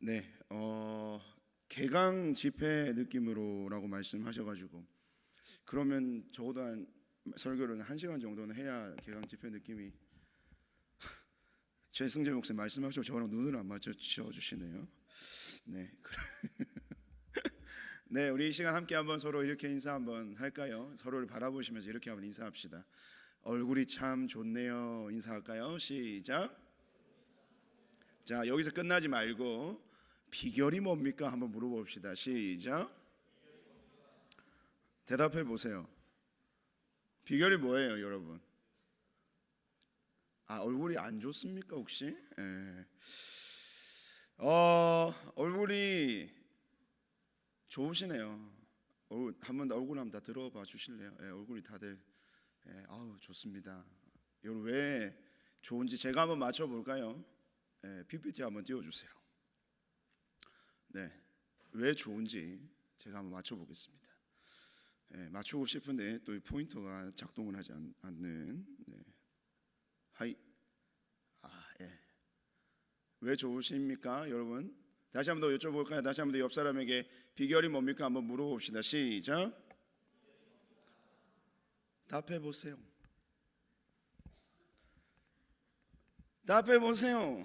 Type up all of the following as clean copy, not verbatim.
네, 개강 집회 느낌으로라고 말씀하셔가지고 그러면 적어도 한 설교를 1시간 정도는 해야 개강 집회 느낌이 최승재 목사님 말씀하셔서 저랑 눈을 안 맞춰 주시네요. 네, 네, 우리 이 시간 함께 한번 서로 이렇게 인사 한번 할까요? 서로를 바라보시면서 이렇게 한번 인사합시다. 얼굴이 참 좋네요. 인사할까요? 시작. 자, 여기서 끝나지 말고 비결이 뭡니까? 한번 물어봅시다. 시작. 대답해 보세요. 비결이 뭐예요, 여러분? 얼굴이 안 좋습니까, 혹시? 예. 얼굴이 좋으시네요. 얼굴 한번 다 들어봐 주실래요? 예, 얼굴이 다들 좋습니다. 여러분 왜 좋은지 제가 한번 맞춰 볼까요? 예, PPT 한번 띄워 주세요. 네, 왜 좋은지 제가 한번 맞춰 보겠습니다. 예, 맞추고 싶은데 또 이 포인터가 작동을 하지 않는. 네. 하이. 예. 왜 좋으십니까, 여러분? 다시 한번 더 여쭤볼까요? 다시 한번 더 옆 사람에게 비결이 뭡니까? 한번 물어봅시다. 시작. 답해 보세요. 답해 보세요.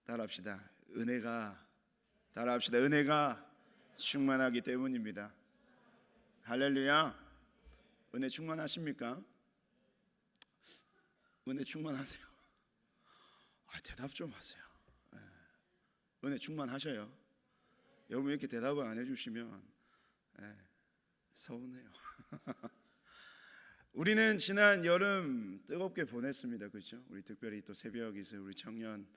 따라합시다. 따라합시다. 은혜가 충만하기 때문입니다. 할렐루야. 은혜 충만하십니까? 은혜 충만하세요? 대답 좀 하세요. 은혜 충만하셔요? 여러분 이렇게 대답을 안 해주시면 서운해요. 우리는 지난 여름 뜨겁게 보냈습니다. 그렇죠? 우리 특별히 또 새벽에서 우리 청년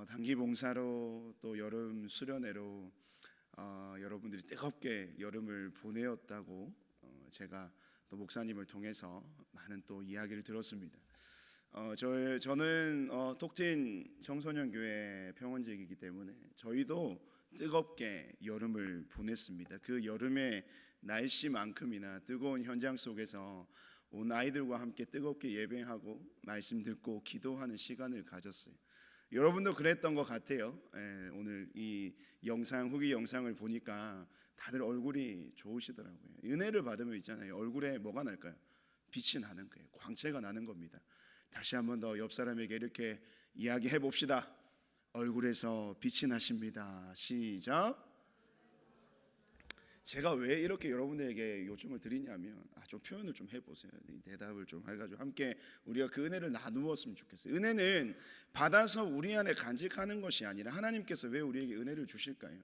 단기 봉사로 또 여름 수련회로 여러분들이 뜨겁게 여름을 보내었다고 제가 또 목사님을 통해서 많은 또 이야기를 들었습니다. 저는 톡틴 청소년 교회 평원직이기 때문에 저희도 뜨겁게 여름을 보냈습니다. 그 여름의 날씨만큼이나 뜨거운 현장 속에서 온 아이들과 함께 뜨겁게 예배하고 말씀 듣고 기도하는 시간을 가졌어요. 여러분도 그랬던 것 같아요. 오늘 이 후기 영상을 보니까 다들 얼굴이 좋으시더라고요. 은혜를 받으면 있잖아요. 얼굴에 뭐가 날까요? 빛이 나는 거예요. 광채가 나는 겁니다. 다시 한번 더 옆 사람에게 이렇게 이야기해 봅시다. 얼굴에서 빛이 나십니다. 시작. 제가 왜 이렇게 여러분들에게 요청을 드리냐면 좀 표현을 좀 해보세요. 대답을 좀 해가지고 함께 우리가 그 은혜를 나누었으면 좋겠어요. 은혜는 받아서 우리 안에 간직하는 것이 아니라 하나님께서 왜 우리에게 은혜를 주실까요?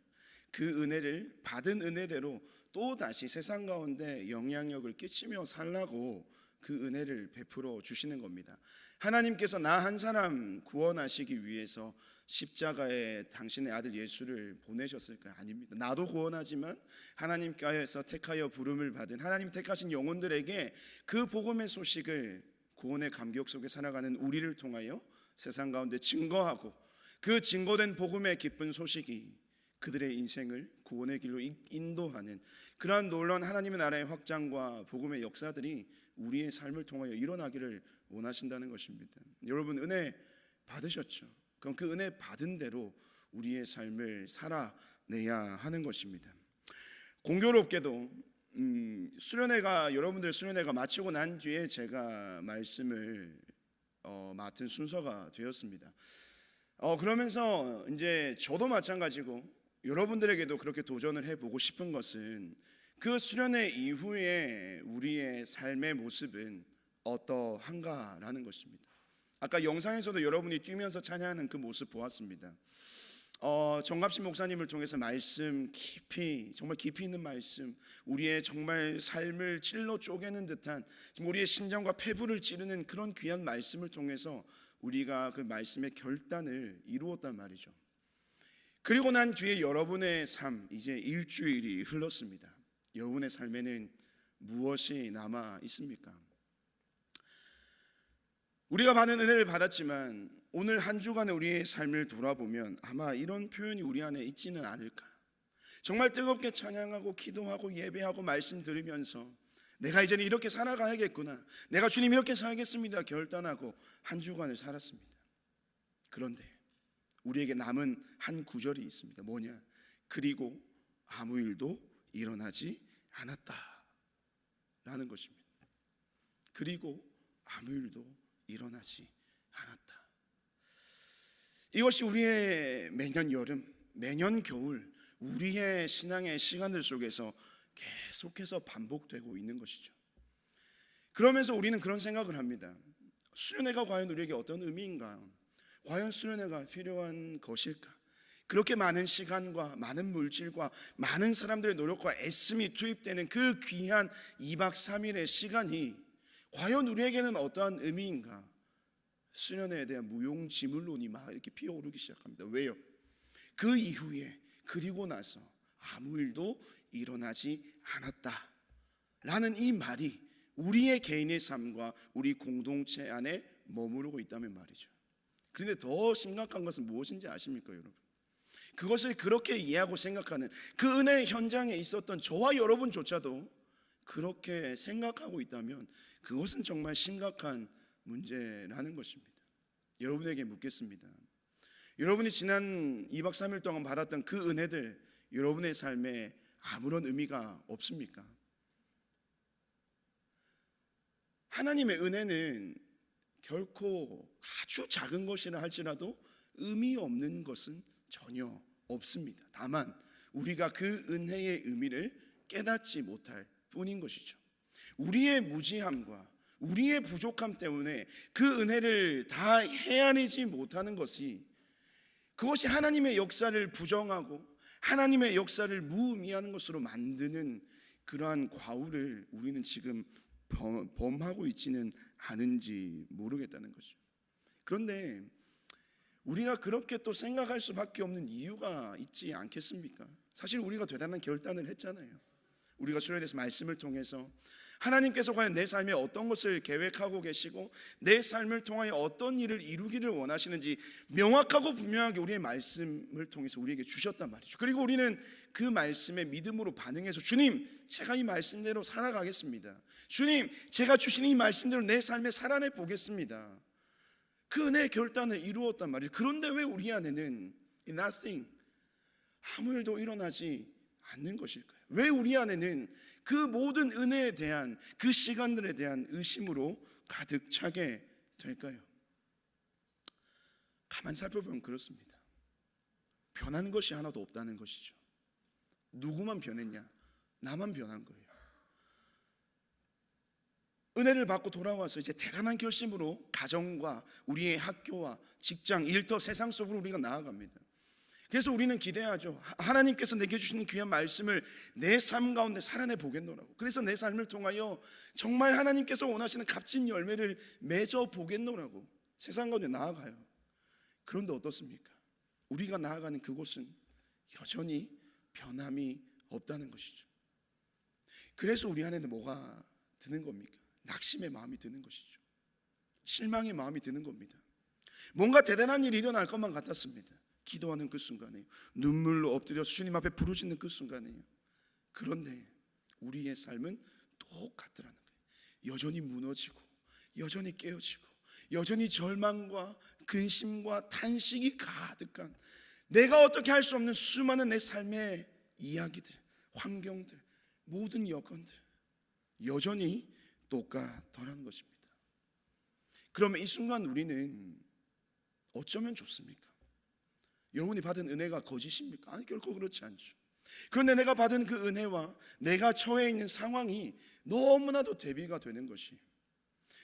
그 은혜를 받은 은혜대로 또 다시 세상 가운데 영향력을 끼치며 살라고 그 은혜를 베풀어 주시는 겁니다. 하나님께서 나 한 사람 구원하시기 위해서 십자가에 당신의 아들 예수를 보내셨을까요? 아닙니다. 나도 구원하지만 하나님께서 택하여 부름을 받은 하나님 택하신 영혼들에게 그 복음의 소식을 구원의 감격 속에 살아가는 우리를 통하여 세상 가운데 증거하고 그 증거된 복음의 기쁜 소식이 그들의 인생을 구원의 길로 인도하는 그러한 놀라운 하나님의 나라의 확장과 복음의 역사들이 우리의 삶을 통하여 일어나기를 원하신다는 것입니다. 여러분 은혜 받으셨죠? 그럼 그 은혜 받은 대로 우리의 삶을 살아내야 하는 것입니다. 공교롭게도 여러분들 수련회가 마치고 난 뒤에 제가 말씀을 맡은 순서가 되었습니다. 그러면서 이제 저도 마찬가지고 여러분들에게도 그렇게 도전을 해보고 싶은 것은 그 수련회 이후에 우리의 삶의 모습은 어떠한가라는 것입니다. 아까 영상에서도 여러분이 뛰면서 찬양하는 그 모습 보았습니다. 정갑신 목사님을 통해서 말씀 정말 깊이 있는 말씀, 우리의 정말 삶을 찔러 쪼개는 듯한 우리의 심장과 폐부를 찌르는 그런 귀한 말씀을 통해서 우리가 그 말씀의 결단을 이루었단 말이죠. 그리고 난 뒤에 여러분의 삶, 이제 일주일이 흘렀습니다. 여러분의 삶에는 무엇이 남아 있습니까? 우리가 받은 은혜를 받았지만 오늘 한 주간의 우리의 삶을 돌아보면 아마 이런 표현이 우리 안에 있지는 않을까. 정말 뜨겁게 찬양하고 기도하고 예배하고 말씀 들으면서 내가 이제는 이렇게 살아가야겠구나, 내가 주님 이렇게 살겠습니다 결단하고 한 주간을 살았습니다. 그런데 우리에게 남은 한 구절이 있습니다. 뭐냐? 그리고 아무 일도 일어나지 않았다 라는 것입니다. 그리고 아무 일도 일어나지 않았다. 이것이 우리의 매년 여름, 매년 겨울, 우리의 신앙의 시간들 속에서 계속해서 반복되고 있는 것이죠. 그러면서 우리는 그런 생각을 합니다. 수련회가 과연 우리에게 어떤 의미인가? 과연 수련회가 필요한 것일까? 그렇게 많은 시간과 많은 물질과 많은 사람들의 노력과 애씀이 투입되는 그 귀한 2박 3일의 시간이 과연 우리에게는 어떠한 의미인가? 수련회에 대한 무용지물론이 막 이렇게 피어오르기 시작합니다. 왜요? 그 이후에 그리고 나서 아무 일도 일어나지 않았다 라는 이 말이 우리의 개인의 삶과 우리 공동체 안에 머무르고 있다면 말이죠. 그런데 더 심각한 것은 무엇인지 아십니까, 여러분? 그것을 그렇게 이해하고 생각하는 그 은혜의 현장에 있었던 저와 여러분조차도 그렇게 생각하고 있다면 그것은 정말 심각한 문제라는 것입니다. 여러분에게 묻겠습니다. 여러분이 지난 2박 3일 동안 받았던 그 은혜들 여러분의 삶에 아무런 의미가 없습니까? 하나님의 은혜는 결코 아주 작은 것이라 할지라도 의미 없는 것은 전혀 없습니다. 다만 우리가 그 은혜의 의미를 깨닫지 못할 뿐인 것이죠. 우리의 무지함과 우리의 부족함 때문에 그 은혜를 다 헤아리지 못하는 것이, 그것이 하나님의 역사를 부정하고 하나님의 역사를 무의미하는 것으로 만드는 그러한 과오를 우리는 지금 범하고 있지는 않은지 모르겠다는 거죠. 그런데 우리가 그렇게 또 생각할 수밖에 없는 이유가 있지 않겠습니까? 사실 우리가 대단한 결단을 했잖아요. 우리가 수련회에서 말씀을 통해서 하나님께서 과연 내 삶에 어떤 것을 계획하고 계시고 내 삶을 통하여 어떤 일을 이루기를 원하시는지 명확하고 분명하게 우리의 말씀을 통해서 우리에게 주셨단 말이죠. 그리고 우리는 그 말씀에 믿음으로 반응해서 주님, 제가 이 말씀대로 살아가겠습니다. 주님, 제가 주신 이 말씀대로 내 삶에 살아내 보겠습니다. 그 은혜의 결단을 이루었단 말이죠. 그런데 왜 우리 안에는 nothing, 아무 일도 일어나지 않는 것일까요? 왜 우리 안에는 그 모든 은혜에 대한 그 시간들에 대한 의심으로 가득 차게 될까요? 가만 살펴보면 그렇습니다. 변한 것이 하나도 없다는 것이죠. 누구만 변했냐? 나만 변한 거예요. 은혜를 받고 돌아와서 이제 대단한 결심으로 가정과 우리의 학교와 직장, 일터, 세상 속으로 우리가 나아갑니다. 그래서 우리는 기대하죠. 하나님께서 내게 주시는 귀한 말씀을 내 삶 가운데 살아내 보겠노라고. 그래서 내 삶을 통하여 정말 하나님께서 원하시는 값진 열매를 맺어 보겠노라고 세상 가운데 나아가요. 그런데 어떻습니까? 우리가 나아가는 그곳은 여전히 변함이 없다는 것이죠. 그래서 우리 안에는 뭐가 드는 겁니까? 낙심의 마음이 드는 것이죠. 실망의 마음이 드는 겁니다. 뭔가 대단한 일이 일어날 것만 같았습니다. 기도하는 그 순간에, 눈물로 엎드려 주님 앞에 부르짖는 그 순간에. 그런데 우리의 삶은 똑같더라는 거예요. 여전히 무너지고 여전히 깨어지고 여전히 절망과 근심과 탄식이 가득한, 내가 어떻게 할 수 없는 수많은 내 삶의 이야기들, 환경들, 모든 여건들 여전히 똑같더라는 것입니다. 그러면 이 순간 우리는 어쩌면 좋습니까? 여러분이 받은 은혜가 거짓입니까? 아니, 결코 그렇지 않죠. 그런데 내가 받은 그 은혜와 내가 처해 있는 상황이 너무나도 대비가 되는 것이,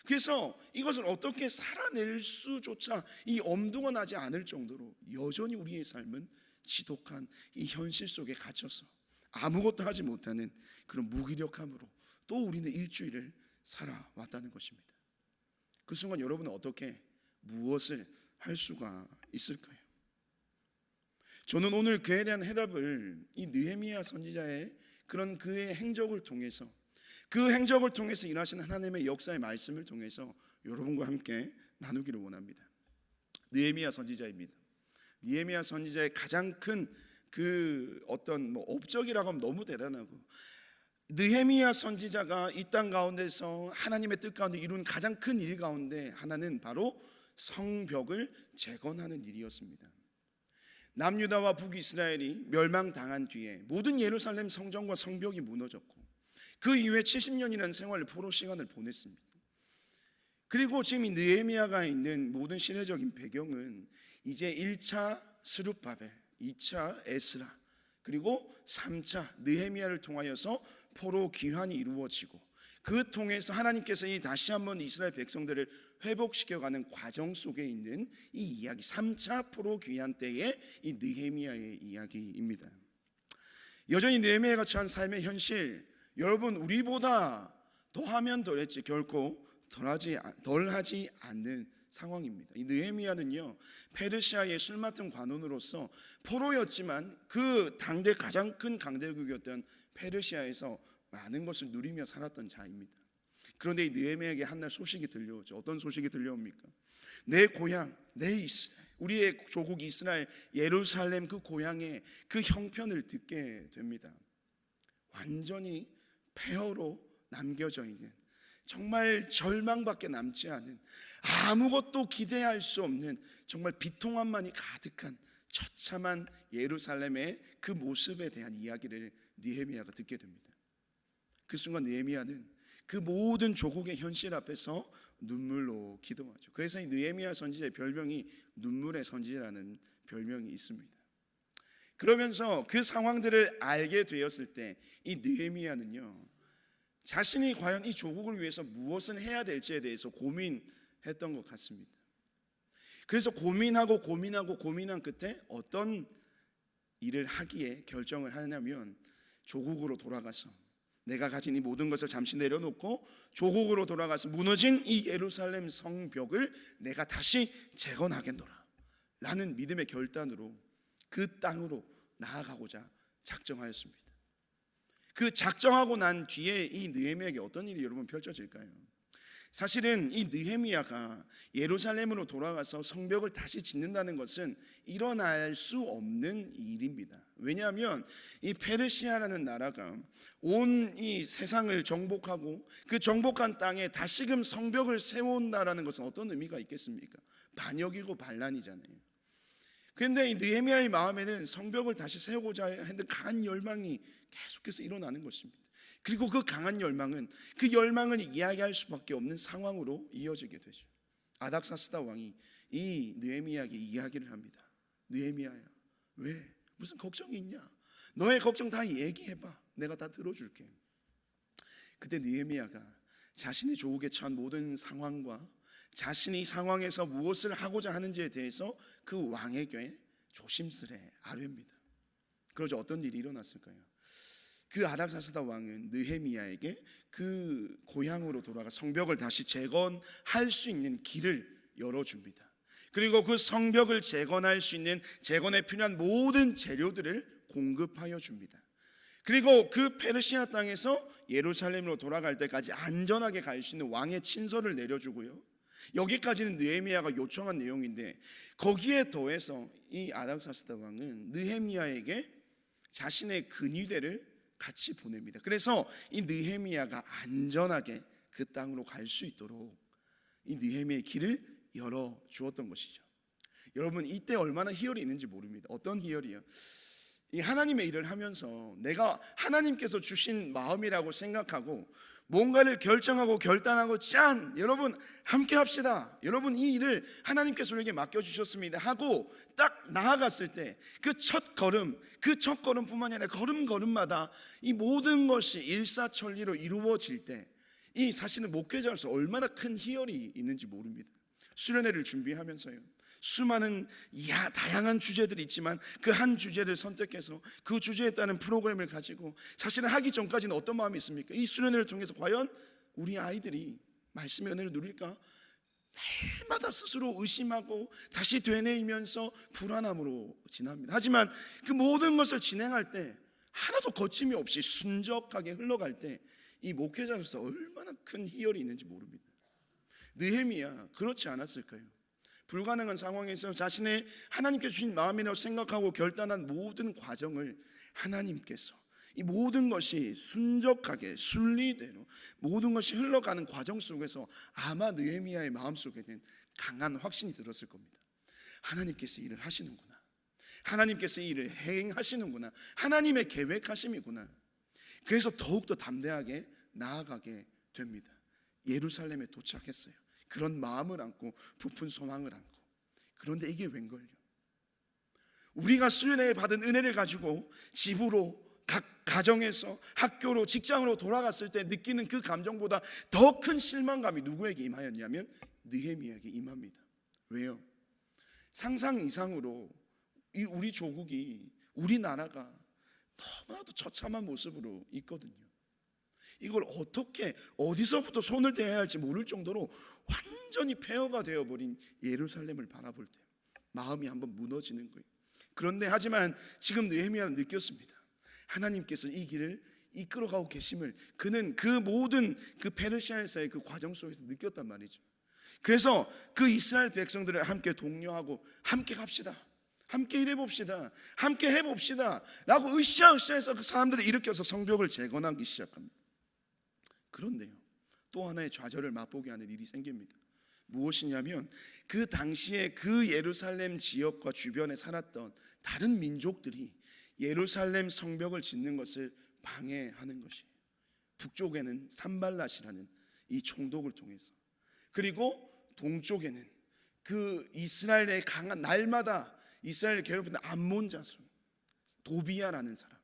그래서 이것을 어떻게 살아낼 수조차 이 엄두가 나지 않을 정도로 여전히 우리의 삶은 지독한 이 현실 속에 갇혀서 아무것도 하지 못하는 그런 무기력함으로 또 우리는 일주일을 살아왔다는 것입니다. 그 순간 여러분은 어떻게, 무엇을 할 수가 있을까요? 저는 오늘 그에 대한 해답을 이 느헤미야 선지자의 그런 그의 행적을 통해서, 그 행적을 통해서 일하시는 하나님의 역사의 말씀을 통해서 여러분과 함께 나누기를 원합니다. 느헤미야 선지자입니다. 느헤미야 선지자의 가장 큰 그 어떤 업적이라고 하면 너무 대단하고, 느헤미야 선지자가 이 땅 가운데서 하나님의 뜻 가운데 이룬 가장 큰 일 가운데 하나는 바로 성벽을 재건하는 일이었습니다. 남유다와 북이스라엘이 멸망당한 뒤에 모든 예루살렘 성전과 성벽이 무너졌고 그 이후에 70년이라는 생활을 포로 시간을 보냈습니다. 그리고 지금 이 느헤미야가 있는 모든 시대적인 배경은 이제 1차 스룹바벨, 2차 에스라, 그리고 3차 느헤미야를 통하여서 포로 귀환이 이루어지고 그 통해서 하나님께서 이 다시 한번 이스라엘 백성들을 회복시켜가는 과정 속에 있는 이 이야기, 3차 포로 귀환 때의 이 느헤미야의 이야기입니다. 여전히 느헤미야가 처한 삶의 현실, 여러분 우리보다 더하면 덜했지 결코 덜하지 않는 상황입니다. 이 느헤미야는요, 페르시아의 술 맡은 관원으로서 포로였지만 그 당대 가장 큰 강대국이었던 페르시아에서 많은 것을 누리며 살았던 자입니다. 그런데 이 느헤미야에게 한날 소식이 들려오죠. 어떤 소식이 들려옵니까? 내 고향, 내 이스라엘, 우리의 조국 이스라엘 예루살렘 그 고향의 그 형편을 듣게 됩니다. 완전히 폐허로 남겨져 있는, 정말 절망밖에 남지 않은, 아무것도 기대할 수 없는 정말 비통함만이 가득한 처참한 예루살렘의 그 모습에 대한 이야기를 느헤미야가 듣게 됩니다. 그 순간 느헤미야는 그 모든 조국의 현실 앞에서 눈물로 기도하죠. 그래서 이 느헤미야 선지자의 별명이 눈물의 선지자라는 별명이 있습니다. 그러면서 그 상황들을 알게 되었을 때 이 느헤미야는요, 자신이 과연 이 조국을 위해서 무엇을 해야 될지에 대해서 고민했던 것 같습니다. 그래서 고민한 끝에 어떤 일을 하기에 결정을 하냐면 조국으로 돌아가서 내가 가진 이 모든 것을 잠시 내려놓고 조국으로 돌아가서 무너진 이 예루살렘 성벽을 내가 다시 재건하겠노라 라는 믿음의 결단으로 그 땅으로 나아가고자 작정하였습니다. 그 작정하고 난 뒤에 이 느헤미야에게 어떤 일이 여러분 펼쳐질까요? 사실은 이 느헤미야가 예루살렘으로 돌아가서 성벽을 다시 짓는다는 것은 일어날 수 없는 일입니다. 왜냐하면 이 페르시아라는 나라가 온 이 세상을 정복하고 그 정복한 땅에 다시금 성벽을 세운다라는 것은 어떤 의미가 있겠습니까? 반역이고 반란이잖아요. 그런데 이 느헤미야의 마음에는 성벽을 다시 세우고자 하는 강한 열망이 계속해서 일어나는 것입니다. 그리고 그 강한 열망은 그 열망을 이야기할 수밖에 없는 상황으로 이어지게 되죠. 아닥사스다 왕이 이 느헤미야에게 이야기를 합니다. 느헤미야야, 왜? 무슨 걱정이 있냐? 너의 걱정 다 얘기해봐. 내가 다 들어줄게. 그때 느헤미야가 자신의 조국에 처한 모든 상황과 자신이 상황에서 무엇을 하고자 하는지에 대해서 그 왕에게 조심스레 아뢰입니다. 그러자 어떤 일이 일어났을까요? 그 아닥사스다 왕은 느헤미야에게 그 고향으로 돌아가 성벽을 다시 재건할 수 있는 길을 열어줍니다. 그리고 그 성벽을 재건할 수 있는 재건에 필요한 모든 재료들을 공급하여 줍니다. 그리고 그 페르시아 땅에서 예루살렘으로 돌아갈 때까지 안전하게 갈 수 있는 왕의 친서를 내려주고요, 여기까지는 느헤미야가 요청한 내용인데 거기에 더해서 이 아닥사스다 왕은 느헤미야에게 자신의 근위대를 같이 보냅니다. 그래서 이 느헤미야가 안전하게 그 땅으로 갈 수 있도록 이 느헤미야의 길을 열어 주었던 것이죠. 여러분 이때 얼마나 희열이 있는지 모릅니다. 어떤 희열이요? 이 하나님의 일을 하면서 내가 하나님께서 주신 마음이라고 생각하고 뭔가를 결정하고 결단하고 짠! 여러분 함께 합시다. 여러분 이 일을 하나님께서 우리에게 맡겨주셨습니다 하고 딱 나아갔을 때 그 첫 걸음뿐만이 아니라 걸음마다 이 모든 것이 일사천리로 이루어질 때 이 사실은 목회자로서 얼마나 큰 희열이 있는지 모릅니다. 수련회를 준비하면서요, 수많은 다양한 주제들이 있지만 그 한 주제를 선택해서 그 주제에 따른 프로그램을 가지고 사실은 하기 전까지는 어떤 마음이 있습니까? 이 수련회를 통해서 과연 우리 아이들이 말씀의 은혜를 누릴까? 날마다 스스로 의심하고 다시 되뇌이면서 불안함으로 지납니다. 하지만 그 모든 것을 진행할 때 하나도 거침이 없이 순적하게 흘러갈 때 이 목회자로서 얼마나 큰 희열이 있는지 모릅니다. 느헤미야 그렇지 않았을까요? 불가능한 상황에서 자신의 하나님께 주신 마음이라고 생각하고 결단한 모든 과정을 하나님께서 이 모든 것이 순적하게 순리대로 모든 것이 흘러가는 과정 속에서 아마 느헤미야의 마음속에는 강한 확신이 들었을 겁니다. 하나님께서 일을 하시는구나. 하나님께서 이 일을 행하시는구나, 하나님의 계획하심이구나. 그래서 더욱더 담대하게 나아가게 됩니다. 예루살렘에 도착했어요. 그런 마음을 안고 부푼 소망을 안고. 그런데 이게 웬걸요? 우리가 수련회 받은 은혜를 가지고 집으로, 각 가정에서, 학교로, 직장으로 돌아갔을 때 느끼는 그 감정보다 더 큰 실망감이 누구에게 임하였냐면 느헤미야에게 임합니다. 왜요? 상상 이상으로 우리 조국이, 우리나라가 너무나도 처참한 모습으로 있거든요. 이걸 어떻게, 어디서부터 손을 대야 할지 모를 정도로 완전히 폐허가 되어버린 예루살렘을 바라볼 때 마음이 한번 무너지는 거예요. 그런데 하지만 지금 느헤미야는 느꼈습니다. 하나님께서 이 길을 이끌어가고 계심을 그는 그 모든 그 페르시아에서의 그 과정 속에서 느꼈단 말이죠. 그래서 그 이스라엘 백성들을 함께 독려하고 함께 갑시다, 함께 일해봅시다, 함께 해봅시다 라고 으쌰으쌰해서 그 사람들을 일으켜서 성벽을 재건하기 시작합니다. 그런데요, 또 하나의 좌절을 맛보게 하는 일이 생깁니다. 무엇이냐면 그 당시에 그 예루살렘 지역과 주변에 살았던 다른 민족들이 예루살렘 성벽을 짓는 것을 방해하는 것이에요. 북쪽에는 산발랏이라는 이 총독을 통해서, 그리고 동쪽에는 그 이스라엘의 강한, 날마다 이스라엘을 괴롭히는 암몬 자손 도비야라는 사람,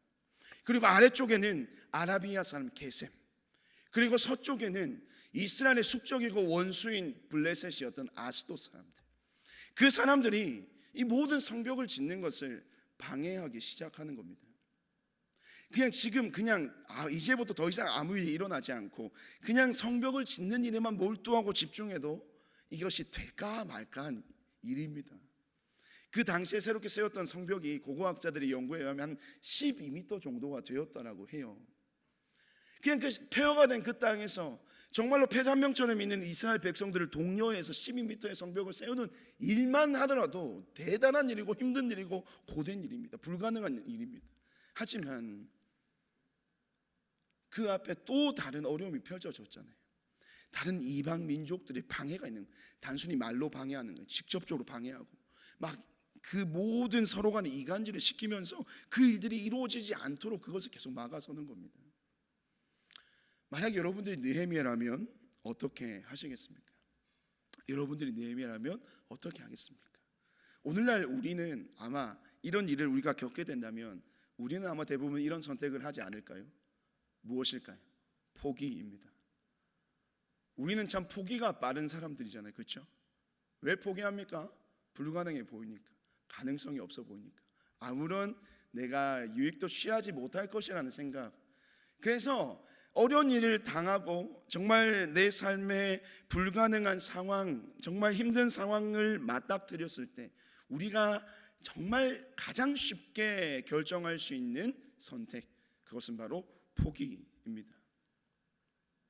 그리고 아래쪽에는 아라비아 사람 게셈, 그리고 서쪽에는 이스라엘의 숙적이고 원수인 블레셋이었던 아스돗 사람들, 그 사람들이 이 모든 성벽을 짓는 것을 방해하기 시작하는 겁니다. 그냥 지금 이제부터 더 이상 아무 일이 일어나지 않고 그냥 성벽을 짓는 일에만 몰두하고 집중해도 이것이 될까 말까한 일입니다. 그 당시에 새롭게 세웠던 성벽이 고고학자들이 연구에 의하면 한 12m 정도가 되었다라고 해요. 그냥 그 폐허가 된 그 땅에서 정말로 폐잔병처럼 있는 이스라엘 백성들을 독려해서 12m의 성벽을 세우는 일만 하더라도 대단한 일이고 힘든 일이고 고된 일입니다. 불가능한 일입니다. 하지만 그 앞에 또 다른 어려움이 펼쳐졌잖아요. 다른 이방 민족들의 방해가 있는, 단순히 말로 방해하는 거예요. 직접적으로 방해하고 막 그 모든 서로 간의 이간질을 시키면서 그 일들이 이루어지지 않도록 그것을 계속 막아서는 겁니다. 만약 여러분들이 느헤미야라면 어떻게 하시겠습니까? 여러분들이 느헤미야라면 어떻게 하겠습니까? 오늘날 우리는 아마 이런 일을 우리가 겪게 된다면 우리는 아마 대부분 이런 선택을 하지 않을까요? 무엇일까요? 포기입니다. 우리는 참 포기가 빠른 사람들이잖아요, 그렇죠? 왜 포기합니까? 불가능해 보이니까, 가능성이 없어 보이니까, 아무런 내가 유익도 취하지 못할 것이라는 생각. 그래서 어려운 일을 당하고 정말 내 삶에 불가능한 상황, 정말 힘든 상황을 맞닥뜨렸을 때 우리가 정말 가장 쉽게 결정할 수 있는 선택, 그것은 바로 포기입니다.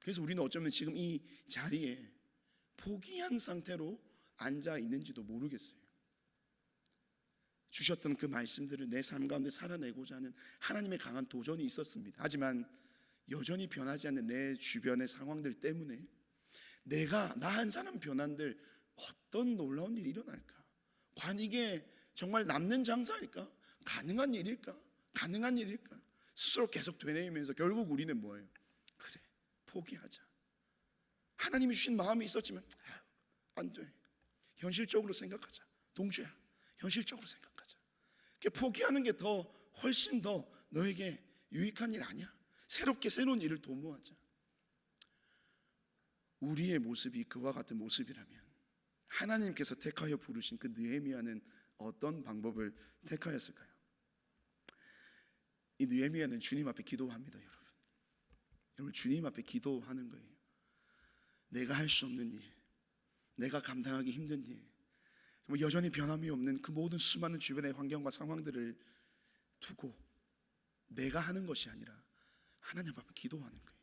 그래서 우리는 어쩌면 지금 이 자리에 포기한 상태로 앉아 있는지도 모르겠어요. 주셨던 그 말씀들을 내 삶 가운데 살아내고자 하는 하나님의 강한 도전이 있었습니다. 하지만 여전히 변하지 않는 내 주변의 상황들 때문에 나 한 사람 변한들 어떤 놀라운 일이 일어날까? 과연 이게 정말 남는 장사일까? 가능한 일일까? 스스로 계속 되뇌이면서 결국 우리는 뭐예요? 그래, 포기하자. 하나님이 주신 마음이 있었지만 안 돼, 현실적으로 생각하자. 동주야, 현실적으로 생각하자. 포기하는 게 더 훨씬 더 너에게 유익한 일 아니야? 새로운 일을 도모하자. 우리의 모습이 그와 같은 모습이라면 하나님께서 택하여 부르신 그 느헤미야는 어떤 방법을 택하였을까요? 이 느헤미야는 주님 앞에 기도합니다. 여러분 주님 앞에 기도하는 거예요. 내가 할 수 없는 일, 내가 감당하기 힘든 일, 여전히 변함이 없는 그 모든 수많은 주변의 환경과 상황들을 두고 내가 하는 것이 아니라 하나님 앞에 기도하는 거예요.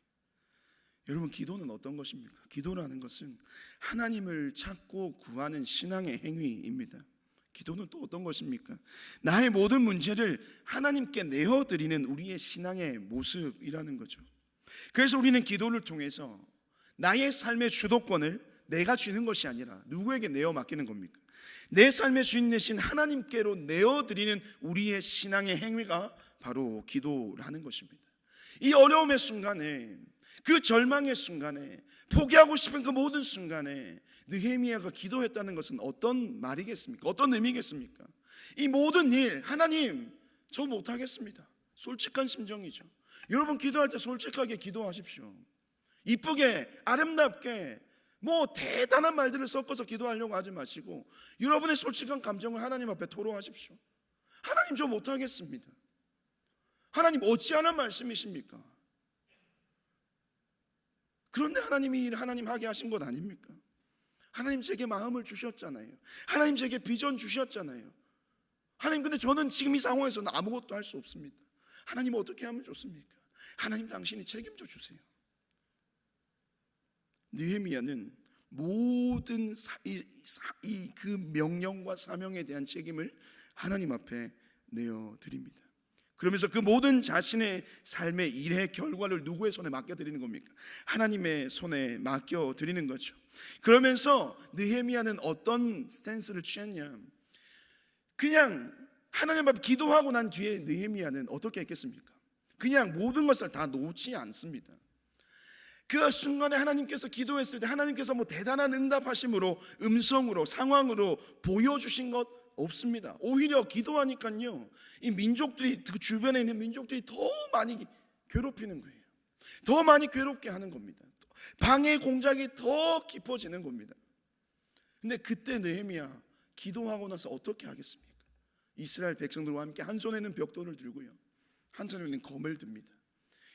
여러분, 기도는 어떤 것입니까? 기도라는 것은 하나님을 찾고 구하는 신앙의 행위입니다. 기도는 또 어떤 것입니까? 나의 모든 문제를 하나님께 내어드리는 우리의 신앙의 모습이라는 거죠. 그래서 우리는 기도를 통해서 나의 삶의 주도권을 내가 쥐는 것이 아니라 누구에게 내어 맡기는 겁니까? 내 삶의 주인 되신 하나님께로 내어드리는 우리의 신앙의 행위가 바로 기도라는 것입니다. 이 어려움의 순간에, 그 절망의 순간에, 포기하고 싶은 그 모든 순간에 느헤미야가 기도했다는 것은 어떤 말이겠습니까? 어떤 의미겠습니까? 이 모든 일, 하나님 저 못하겠습니다. 솔직한 심정이죠. 여러분 기도할 때 솔직하게 기도하십시오. 이쁘게 아름답게 뭐 대단한 말들을 섞어서 기도하려고 하지 마시고 여러분의 솔직한 감정을 하나님 앞에 토로하십시오. 하나님 저 못하겠습니다. 하나님 어찌하는 말씀이십니까? 그런데 하나님이 일 하나님 하게 하신 것 아닙니까? 하나님 제게 마음을 주셨잖아요. 하나님 제게 비전 주셨잖아요. 하나님 근데 저는 지금 이 상황에서는 아무것도 할 수 없습니다. 하나님 어떻게 하면 좋습니까? 하나님 당신이 책임져 주세요. 느헤미야는 모든 그 명령과 사명에 대한 책임을 하나님 앞에 내어드립니다. 그러면서 그 모든 자신의 삶의 일의 결과를 누구의 손에 맡겨드리는 겁니까? 하나님의 손에 맡겨드리는 거죠. 그러면서 느헤미야는 어떤 스탠스를 취했냐? 그냥 하나님 앞에 기도하고 난 뒤에 느헤미야는 어떻게 했겠습니까? 그냥 모든 것을 다 놓지 않습니다. 그 순간에 하나님께서 기도했을 때 하나님께서 뭐 대단한 응답하심으로 음성으로 상황으로 보여주신 것 없습니다. 오히려 기도하니까요 이 민족들이 그 주변에 있는 민족들이 더 많이 괴롭히는 거예요. 더 많이 괴롭게 하는 겁니다. 방해 공작이 더 깊어지는 겁니다. 근데 그때 느헤미야 기도하고 나서 어떻게 하겠습니까? 이스라엘 백성들과 함께 한 손에는 벽돌을 들고요 한 손에는 검을 듭니다.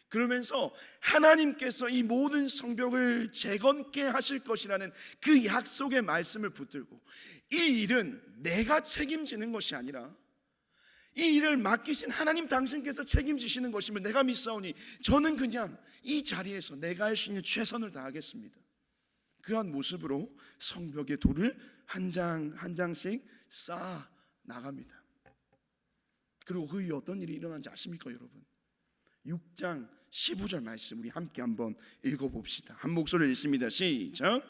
그러면서 하나님께서 이 모든 성벽을 재건케 하실 것이라는 그 약속의 말씀을 붙들고 이 일은 내가 책임지는 것이 아니라 이 일을 맡기신 하나님 당신께서 책임지시는 것임을 내가 믿사오니 저는 그냥 이 자리에서 내가 할 수 있는 최선을 다하겠습니다. 그러한 모습으로 성벽의 돌을 한 장 한 장씩 쌓아 나갑니다. 그리고 그 위에 어떤 일이 일어난지 아십니까 여러분? 6장 15절 말씀 우리 함께 한번 읽어봅시다. 한 목소리를 읽습니다. 시작.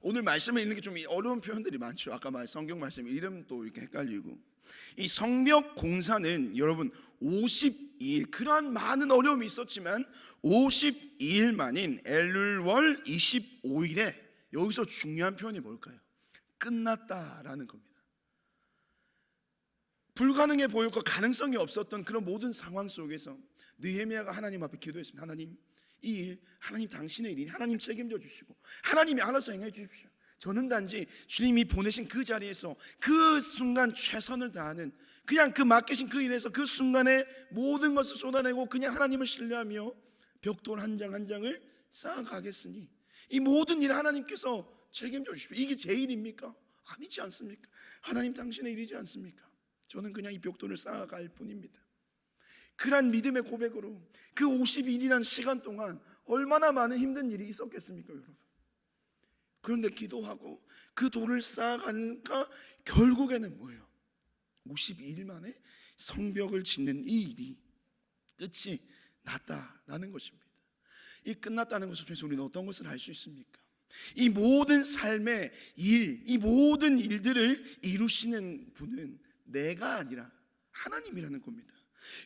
오늘 말씀을 읽는 게 좀 어려운 표현들이 많죠. 아까 성경 말씀 이름도 이렇게 헷갈리고 이 성벽 공사는 여러분 52일 그러한 많은 어려움이 있었지만 52일 만인 엘룰월 25일에 여기서 중요한 표현이 뭘까요? 끝났다라는 겁니다. 불가능해 보였고 가능성이 없었던 그런 모든 상황 속에서 느헤미야가 하나님 앞에 기도했습니다. 하나님 이 일 하나님 당신의 일이 하나님 책임져 주시고 하나님이 알아서 행해 주십시오. 저는 단지 주님이 보내신 그 자리에서 그 순간 최선을 다하는 그냥 그 맡기신 그 일에서 그 순간에 모든 것을 쏟아내고 그냥 하나님을 신뢰하며 벽돌 한 장 한 장을 쌓아가겠으니 이 모든 일을 하나님께서 책임져 주십시오. 이게 제 일입니까? 아니지 않습니까? 하나님 당신의 일이지 않습니까? 저는 그냥 이 벽돌을 쌓아갈 뿐입니다. 그런 믿음의 고백으로 그 50일이라는 시간 동안 얼마나 많은 힘든 일이 있었겠습니까 여러분? 그런데 기도하고 그 돌을 쌓아가니까 결국에는 뭐예요? 52일 만에 성벽을 짓는 이 일이 끝이 났다라는 것입니다. 이 끝났다는 것을 통해서 우리는 어떤 것을 알 수 있습니까? 이 모든 삶의 일, 이 모든 일들을 이루시는 분은 내가 아니라 하나님이라는 겁니다.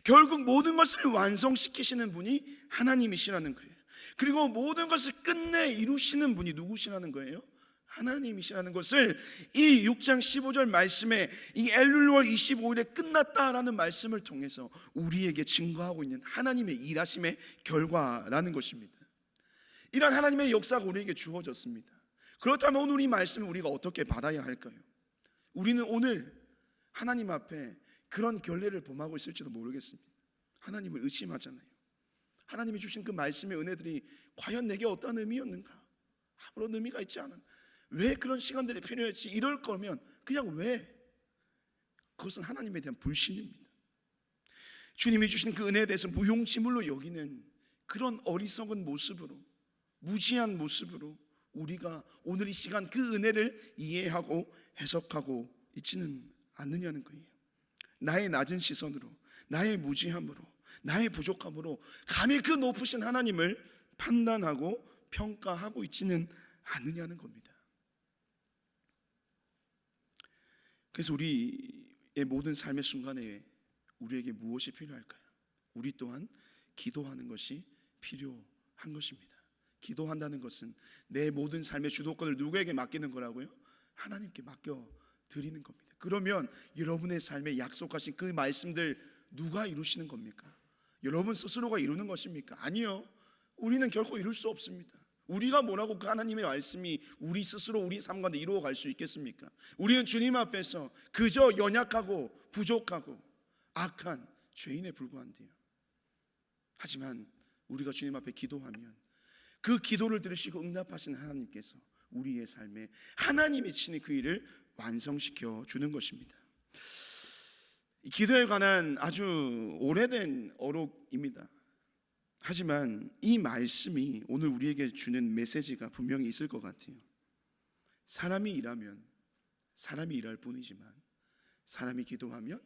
결국 모든 것을 완성시키시는 분이 하나님이시라는 거예요. 그리고 모든 것을 끝내 이루시는 분이 누구시라는 거예요? 하나님이시라는 것을 이 6장 15절 말씀에 이 엘룰월 25일에 끝났다라는 말씀을 통해서 우리에게 증거하고 있는 하나님의 일하심의 결과라는 것입니다. 이런 하나님의 역사가 우리에게 주어졌습니다. 그렇다면 오늘 이 말씀을 우리가 어떻게 받아야 할까요? 우리는 오늘 하나님 앞에 그런 결례를 범하고 있을지도 모르겠습니다. 하나님을 의심하잖아요. 하나님이 주신 그 말씀의 은혜들이 과연 내게 어떤 의미였는가? 아무런 의미가 있지 않은 왜 그런 시간들이 필요했지? 이럴 거면 그냥 왜? 그것은 하나님에 대한 불신입니다. 주님이 주신 그 은혜에 대해서 무용지물로 여기는 그런 어리석은 모습으로 무지한 모습으로 우리가 오늘 이 시간 그 은혜를 이해하고 해석하고 있지는 않느냐는 거예요. 나의 낮은 시선으로 나의 무지함으로 나의 부족함으로 감히 그 높으신 하나님을 판단하고 평가하고 있지는 않느냐는 겁니다. 그래서 우리의 모든 삶의 순간에 우리에게 무엇이 필요할까요? 우리 또한 기도하는 것이 필요한 것입니다. 기도한다는 것은 내 모든 삶의 주도권을 누구에게 맡기는 거라고요? 하나님께 맡겨 드리는 겁니다. 그러면 여러분의 삶에 약속하신 그 말씀들 누가 이루시는 겁니까? 여러분 스스로가 이루는 것입니까? 아니요. 우리는 결코 이룰 수 없습니다. 우리가 뭐라고 그 하나님의 말씀이 우리 스스로 우리 삶 가운데 이루어갈 수 있겠습니까? 우리는 주님 앞에서 그저 연약하고 부족하고 악한 죄인에 불과한데요. 하지만 우리가 주님 앞에 기도하면 그 기도를 들으시고 응답하신 하나님께서 우리의 삶에 하나님이 친히 그 일을 완성시켜 주는 것입니다. 기도에 관한 아주 오래된 어록입니다. 하지만 이 말씀이 오늘 우리에게 주는 메시지가 분명히 있을 것 같아요. 사람이 일하면 사람이 일할 뿐이지만 사람이 기도하면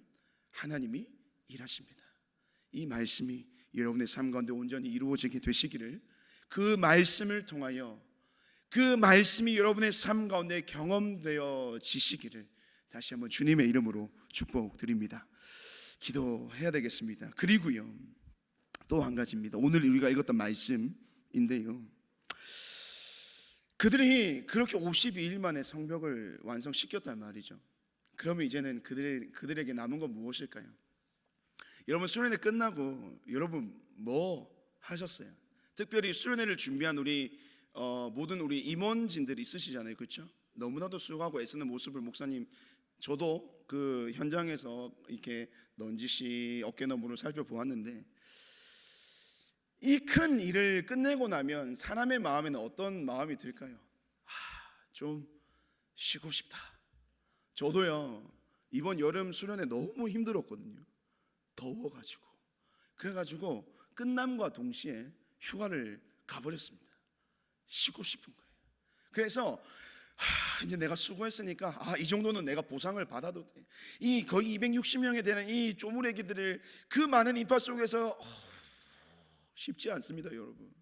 하나님이 일하십니다. 이 말씀이 여러분의 삶 가운데 온전히 이루어지게 되시기를, 그 말씀을 통하여 그 말씀이 여러분의 삶 가운데 경험되어지시기를 다시 한번 주님의 이름으로 축복드립니다. 기도해야 되겠습니다. 그리고요, 또 한 가지입니다. 오늘 우리가 읽었던 말씀인데요, 그들이 그렇게 52일 만에 성벽을 완성시켰단 말이죠. 그러면 이제는 그들에게 남은 건 무엇일까요? 여러분 수련회 끝나고 여러분 뭐 하셨어요? 특별히 수련회를 준비한 우리 모든 우리 임원진들이 있으시잖아요, 그렇죠? 너무나도 수고하고 애쓰는 모습을 목사님, 저도 그 현장에서 이렇게 넌지시 어깨너머로 살펴보았는데, 이 큰 일을 끝내고 나면 사람의 마음에는 어떤 마음이 들까요? 좀 쉬고 싶다. 저도요, 이번 여름 수련회 너무 힘들었거든요. 더워가지고. 그래가지고 끝남과 동시에 휴가를 가버렸습니다. 쉬고 싶은 거예요. 그래서 이제 내가 수고했으니까 이 정도는 내가 보상을 받아도 돼. 이 거의 260명에 되는 이 쪼무레기들을 그 많은 인파 속에서 쉽지 않습니다, 여러분.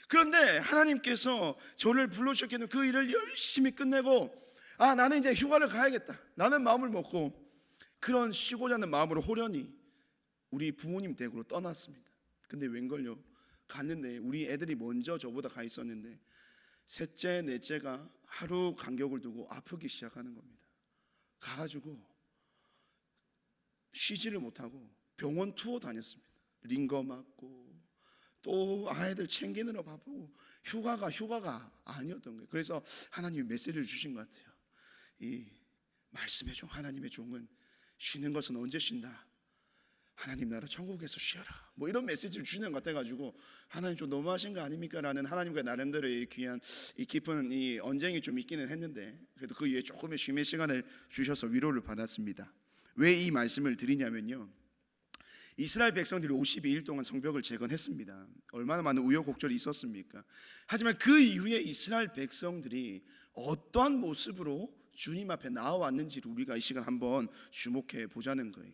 그런데 하나님께서 저를 불러주셨기 때문에 그 일을 열심히 끝내고 나는 이제 휴가를 가야겠다 라는 마음을 먹고 그런 쉬고자 하는 마음으로 호련히 우리 부모님 댁으로 떠났습니다. 근데 웬걸요, 갔는데 우리 애들이 먼저 저보다 가 있었는데 셋째 넷째가 하루 간격을 두고 아프기 시작하는 겁니다. 가가지고 쉬지를 못하고 병원 투어 다녔습니다. 링거 맞고 또 아이들 챙기느라 바쁘고 휴가가 아니었던 거예요. 그래서 하나님이 메시지를 주신 것 같아요. 이 말씀의 종 하나님의 종은 쉬는 것은 언제 쉰다? 하나님 나라 천국에서 쉬어라. 뭐 이런 메시지를 주는 것 같아가지고 하나님 좀 너무하신 거 아닙니까? 라는 하나님과 나름대로의 귀한 이 깊은 이 언쟁이 좀 있기는 했는데, 그래도 그 위에 조금의 쉼의 시간을 주셔서 위로를 받았습니다. 왜 이 말씀을 드리냐면요, 이스라엘 백성들이 52일 동안 성벽을 재건했습니다. 얼마나 많은 우여곡절이 있었습니까? 하지만 그 이후에 이스라엘 백성들이 어떠한 모습으로 주님 앞에 나와왔는지를 우리가 이 시간 한번 주목해 보자는 거예요.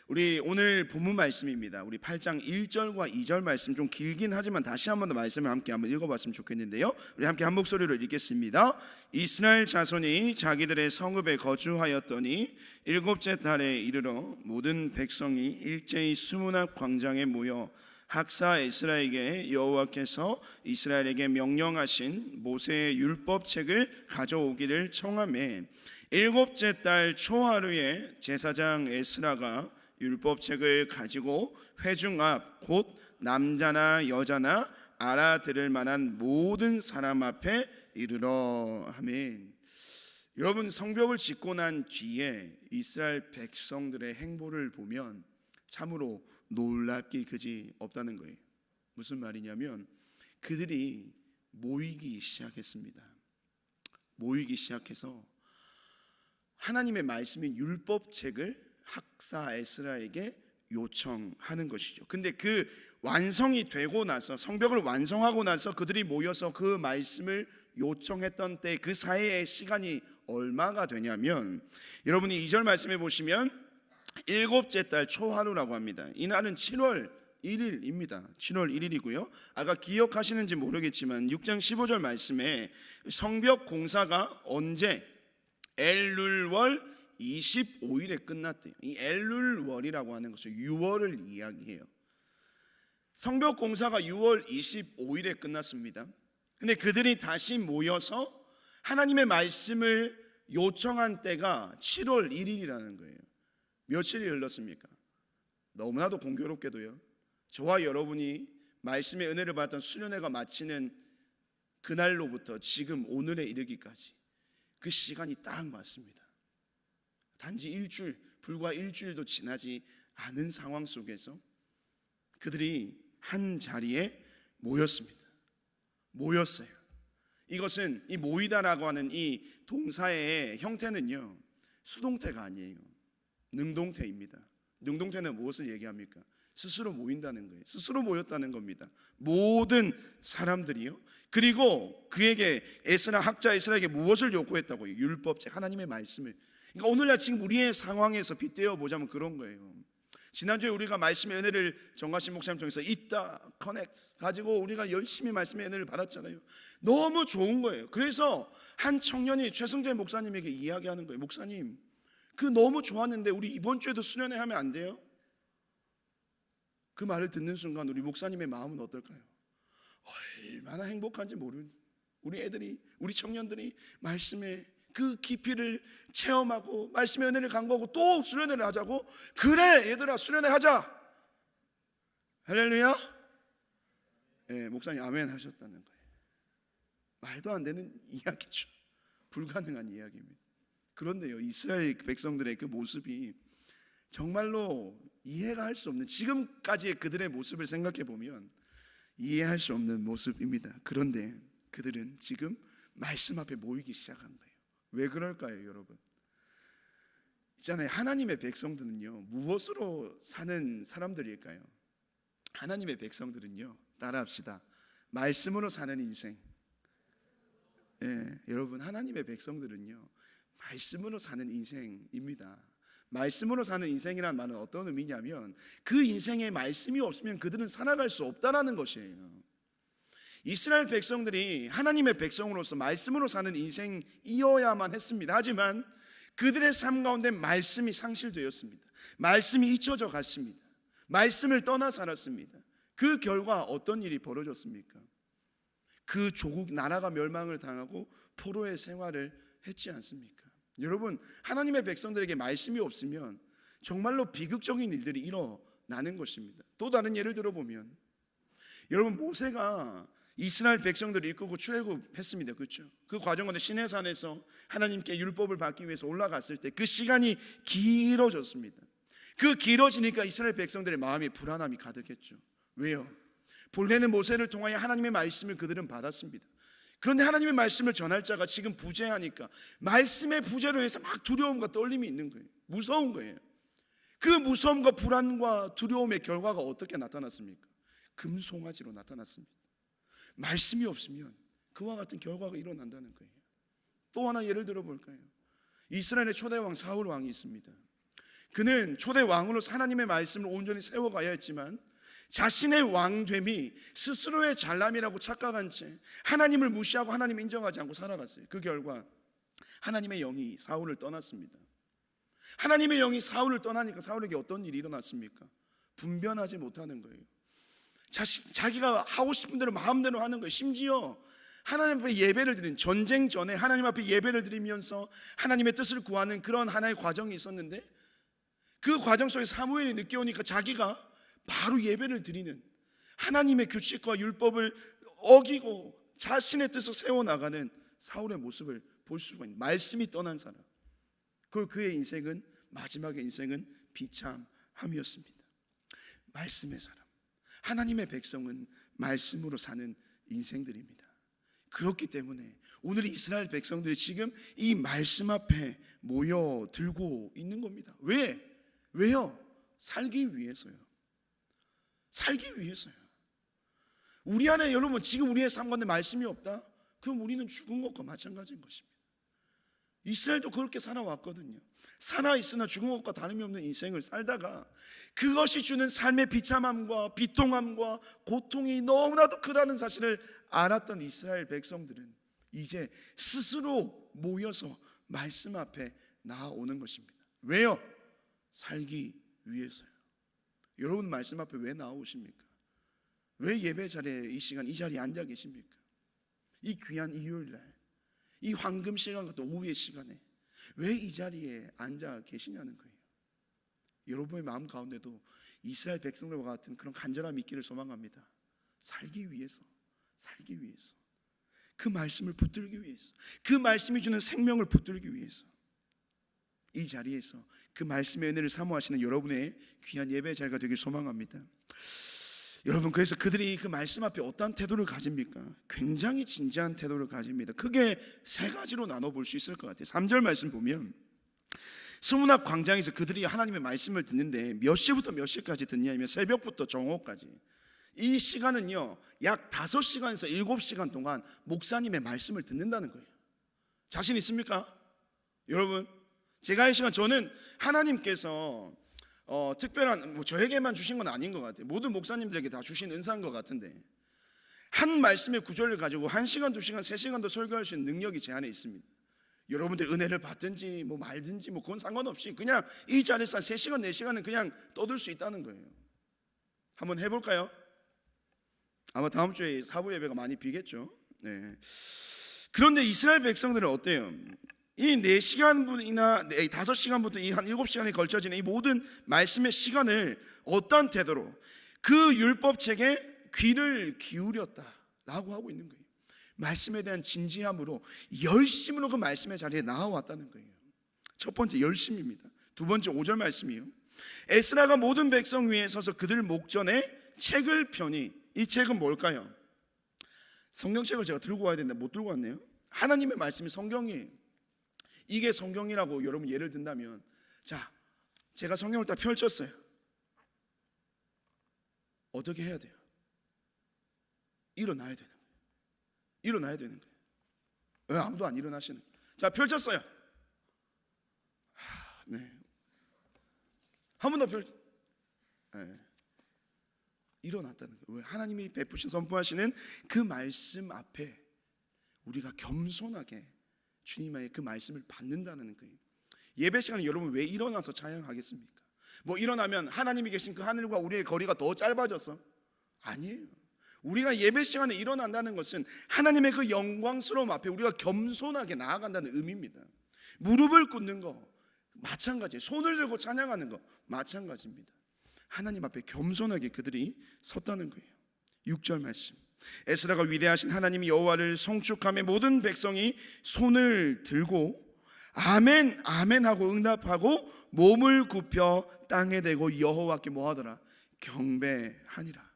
우리 오늘 본문 말씀입니다. 우리 8장 1절과 2절 말씀 좀 길긴 하지만 다시 한번 더 말씀을 함께 한번 읽어봤으면 좋겠는데요, 우리 함께 한 목소리로 읽겠습니다. 이스라엘 자손이 자기들의 성읍에 거주하였더니 일곱째 달에 이르러 모든 백성이 일제히 수문앞 광장에 모여 학사 에스라에게 여호와께서 이스라엘에게 명령하신 모세의 율법책을 가져오기를 청하매, 일곱째 달 초하루에 제사장 에스라가 율법책을 가지고 회중 앞 곧 남자나 여자나 알아들을 만한 모든 사람 앞에 이르러. 아멘. 여러분, 성벽을 짓고 난 뒤에 이스라엘 백성들의 행보를 보면 참으로 놀랍기 그지 없다는 거예요. 무슨 말이냐면 그들이 모이기 시작했습니다. 모이기 시작해서 하나님의 말씀인 율법책을 학사 에스라에게 요청하는 것이죠. 근데 그 완성이 되고 나서, 성벽을 완성하고 나서 그들이 모여서 그 말씀을 요청했던 때 그 사이의 시간이 얼마가 되냐면, 여러분이 2절 말씀해 보시면 일곱째 달 초하루라고 합니다. 이날은 7월 1일입니다. 7월 1일이고요. 아까 기억하시는지 모르겠지만 6장 15절 말씀에 성벽 공사가 언제? 엘룰월 25일에 끝났대요. 이 엘룰월이라고 하는 것은 6월을 이야기해요. 성벽 공사가 6월 25일에 끝났습니다. 근데 그들이 다시 모여서 하나님의 말씀을 요청한 때가 7월 1일이라는 거예요. 며칠이 흘렀습니까? 너무나도 공교롭게도요, 저와 여러분이 말씀의 은혜를 받았던 수련회가 마치는 그날로부터 지금 오늘에 이르기까지 그 시간이 딱 맞습니다. 단지 불과 일주일도 지나지 않은 상황 속에서 그들이 한 자리에 모였어요. 이것은 이 모이다라고 하는 이 동사의 형태는요, 수동태가 아니에요. 능동태입니다. 능동태는 무엇을 얘기합니까? 스스로 모인다는 거예요. 스스로 모였다는 겁니다. 모든 사람들이요. 그리고 그에게 학자 에스라에게 무엇을 요구했다고요? 율법책, 하나님의 말씀을. 그러니까 오늘날 지금 우리의 상황에서 빗대어 보자면 그런 거예요. 지난주에 우리가 말씀의 은혜를 정가신 목사님 통해서 있다, 커넥트 가지고 우리가 열심히 말씀의 은혜를 받았잖아요. 너무 좋은 거예요. 그래서 한 청년이 최승재 목사님에게 이야기하는 거예요. 목사님, 그 너무 좋았는데 우리 이번 주에도 수련회 하면 안 돼요? 그 말을 듣는 순간 우리 목사님의 마음은 어떨까요? 얼마나 행복한지 모르는 우리 애들이, 우리 청년들이 말씀의 그 깊이를 체험하고 말씀의 은혜를 간구하고 또 수련회를 하자고. 그래 얘들아, 수련회 하자. 할렐루야. 네, 목사님 아멘 하셨다는 거예요. 말도 안 되는 이야기죠. 불가능한 이야기입니다. 그런데요, 이스라엘 백성들의 그 모습이 정말로 이해가 할 수 없는, 지금까지의 그들의 모습을 생각해 보면 이해할 수 없는 모습입니다. 그런데 그들은 지금 말씀 앞에 모이기 시작한 거예요. 왜 그럴까요, 여러분? 있잖아요, 하나님의 백성들은요, 무엇으로 사는 사람들일까요? 하나님의 백성들은요, 따라합시다. 말씀으로 사는 인생. 여러분, 하나님의 백성들은요, 말씀으로 사는 인생입니다. 말씀으로 사는 인생이란 말은 어떤 의미냐면 그 인생에 말씀이 없으면 그들은 살아갈 수 없다라는 것이에요. 이스라엘 백성들이 하나님의 백성으로서 말씀으로 사는 인생이어야만 했습니다. 하지만 그들의 삶 가운데 말씀이 상실되었습니다. 말씀이 잊혀져 갔습니다. 말씀을 떠나 살았습니다. 그 결과 어떤 일이 벌어졌습니까? 그 조국 나라가 멸망을 당하고 포로의 생활을 했지 않습니까? 여러분, 하나님의 백성들에게 말씀이 없으면 정말로 비극적인 일들이 일어나는 것입니다. 또 다른 예를 들어보면, 여러분, 모세가 이스라엘 백성들을 이끌고 출애굽했습니다. 그렇죠? 그 과정 가운데 시내산에서 하나님께 율법을 받기 위해서 올라갔을 때 그 시간이 길어졌습니다. 그 길어지니까 이스라엘 백성들의 마음에 불안함이 가득했죠. 왜요? 본래는 모세를 통하여 하나님의 말씀을 그들은 받았습니다. 그런데 하나님의 말씀을 전할 자가 지금 부재하니까 말씀의 부재로 해서 막 두려움과 떨림이 있는 거예요. 무서운 거예요. 그 무서움과 불안과 두려움의 결과가 어떻게 나타났습니까? 금송아지로 나타났습니다. 말씀이 없으면 그와 같은 결과가 일어난다는 거예요. 또 하나 예를 들어볼까요? 이스라엘의 초대 왕 사울 왕이 있습니다. 그는 초대 왕으로서 하나님의 말씀을 온전히 세워가야 했지만 자신의 왕됨이 스스로의 잘남이라고 착각한 채 하나님을 무시하고 하나님을 인정하지 않고 살아갔어요. 그 결과 하나님의 영이 사울을 떠났습니다. 하나님의 영이 사울을 떠나니까 사울에게 어떤 일이 일어났습니까? 분변하지 못하는 거예요. 자기가 하고 싶은 대로 마음대로 하는 거예요. 심지어 하나님 앞에 예배를 드린, 전쟁 전에 하나님 앞에 예배를 드리면서 하나님의 뜻을 구하는 그런 하나의 과정이 있었는데, 그 과정 속에 사무엘이 늦게 오니까 자기가 바로 예배를 드리는, 하나님의 규칙과 율법을 어기고 자신의 뜻을 세워나가는 사울의 모습을 볼 수가 있는, 말씀이 떠난 사람. 그의 인생은, 마지막의 인생은 비참함이었습니다. 말씀의 사람, 하나님의 백성은 말씀으로 사는 인생들입니다. 그렇기 때문에 오늘 이스라엘 백성들이 지금 이 말씀 앞에 모여들고 있는 겁니다. 왜요? 살기 위해서요. 살기 위해서요. 우리 안에, 여러분, 지금 우리의 삶 가운데 말씀이 없다? 그럼 우리는 죽은 것과 마찬가지인 것입니다. 이스라엘도 그렇게 살아왔거든요. 살아있으나 죽은 것과 다름이 없는 인생을 살다가 그것이 주는 삶의 비참함과 비통함과 고통이 너무나도 크다는 사실을 알았던 이스라엘 백성들은 이제 스스로 모여서 말씀 앞에 나아오는 것입니다. 왜요? 살기 위해서요. 여러분 말씀 앞에 왜 나오십니까? 왜 예배 자리에 이 시간 이 자리에 앉아 계십니까? 이 귀한 일요일날 이 황금 시간 같은 오후의 시간에 왜 이 자리에 앉아 계시냐는 거예요. 여러분의 마음 가운데도 이스라엘 백성들과 같은 그런 간절함이 있기를 소망합니다. 살기 위해서, 살기 위해서, 그 말씀을 붙들기 위해서, 그 말씀이 주는 생명을 붙들기 위해서 이 자리에서 그 말씀의 은혜를 사모하시는 여러분의 귀한 예배 자리가 되길 소망합니다. 여러분, 그래서 그들이 그 말씀 앞에 어떤 태도를 가집니까? 굉장히 진지한 태도를 가집니다. 크게 세 가지로 나눠볼 수 있을 것 같아요. 3절 말씀 보면 스무낙 광장에서 그들이 하나님의 말씀을 듣는데 몇 시부터 몇 시까지 듣냐면 새벽부터 정오까지. 이 시간은요 약 5시간에서 7시간 동안 목사님의 말씀을 듣는다는 거예요. 자신 있습니까? 여러분, 제가 이 시간 저는 하나님께서 특별한 저에게만 주신 건 아닌 것 같아요. 모든 목사님들에게 다 주신 은사인 것 같은데 한 말씀의 구절을 가지고 1시간, 2시간, 3시간도 설교할 수 있는 능력이 제 안에 있습니다. 여러분들 은혜를 받든지 말든지 그건 상관없이 그냥 이 자리에서 한 3시간, 4시간은 그냥 떠들 수 있다는 거예요. 한번 해볼까요? 아마 다음 주에 사부 예배가 많이 비겠죠. 네. 그런데 이스라엘 백성들은 어때요? 이 4시간이나 5시간부터 이 한 7시간에 걸쳐지는 이 모든 말씀의 시간을 어떤 태도로 그 율법책에 귀를 기울였다라고 하고 있는 거예요. 말씀에 대한 진지함으로 열심으로 그 말씀의 자리에 나와왔다는 거예요. 첫 번째 열심입니다. 두 번째 5절 말씀이요. 에스라가 모든 백성 위에 서서 그들 목전에 책을 펴니 이 책은 뭘까요? 성경책을 제가 들고 와야 되는데 못 들고 왔네요. 하나님의 말씀이 성경이에요. 이게 성경이라고 여러분 예를 든다면, 자, 제가 성경을 다 펼쳤어요. 어떻게 해야 돼요? 일어나야 되는 거예요. 일어나야 되는 거예요. 왜 아무도 안 일어나시는 거예요? 자, 펼쳤어요. 네. 한 번 더 네. 일어났다는 거예요. 왜? 하나님이 베푸신 선포하시는 그 말씀 앞에 우리가 겸손하게 주님의 그 말씀을 받는다는 거예요. 예배 시간에 여러분 왜 일어나서 찬양하겠습니까? 일어나면 하나님이 계신 그 하늘과 우리의 거리가 더 짧아져서? 아니에요. 우리가 예배 시간에 일어난다는 것은 하나님의 그 영광스러움 앞에 우리가 겸손하게 나아간다는 의미입니다. 무릎을 꿇는 거 마찬가지예요. 손을 들고 찬양하는 거 마찬가지입니다. 하나님 앞에 겸손하게 그들이 섰다는 거예요. 6절 말씀. 에스라가 위대하신 하나님 여호와를 송축하며 모든 백성이 손을 들고 아멘 아멘 하고 응답하고 몸을 굽혀 땅에 대고 여호와께 뭐하더라? 경배하니라.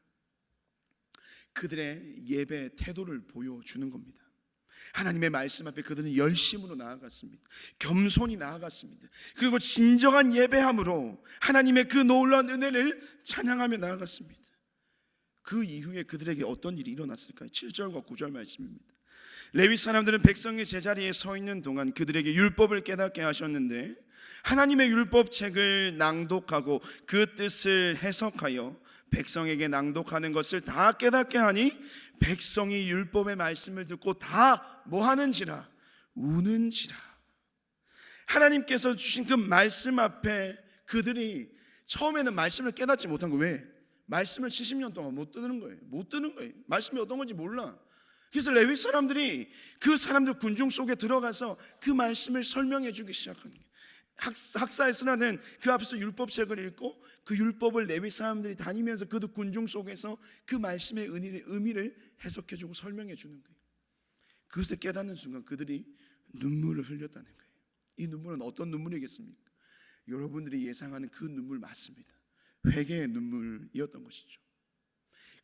그들의 예배 태도를 보여주는 겁니다. 하나님의 말씀 앞에 그들은 열심으로 나아갔습니다. 겸손히 나아갔습니다. 그리고 진정한 예배함으로 하나님의 그 놀라운 은혜를 찬양하며 나아갔습니다. 그 이후에 그들에게 어떤 일이 일어났을까요? 7절과 9절 말씀입니다. 레위 사람들은 백성의 제자리에 서 있는 동안 그들에게 율법을 깨닫게 하셨는데 하나님의 율법책을 낭독하고 그 뜻을 해석하여 백성에게 낭독하는 것을 다 깨닫게 하니 백성이 율법의 말씀을 듣고 다 뭐하는지라? 우는지라. 하나님께서 주신 그 말씀 앞에 그들이 처음에는 말씀을 깨닫지 못한 거예요. 왜? 말씀을 70년 동안 못 듣는 거예요. 못 듣는 거예요. 말씀이 어떤 건지 몰라. 그래서 레위 사람들이 그 사람들 군중 속에 들어가서 그 말씀을 설명해 주기 시작하는 거예요. 학사 에스라는 그 앞에서 율법책을 읽고 그 율법을 레위 사람들이 다니면서 그 군중 속에서 그 말씀의 의미를 해석해 주고 설명해 주는 거예요. 그것을 깨닫는 순간 그들이 눈물을 흘렸다는 거예요. 이 눈물은 어떤 눈물이겠습니까? 여러분들이 예상하는 그 눈물 맞습니다. 회개의 눈물이었던 것이죠.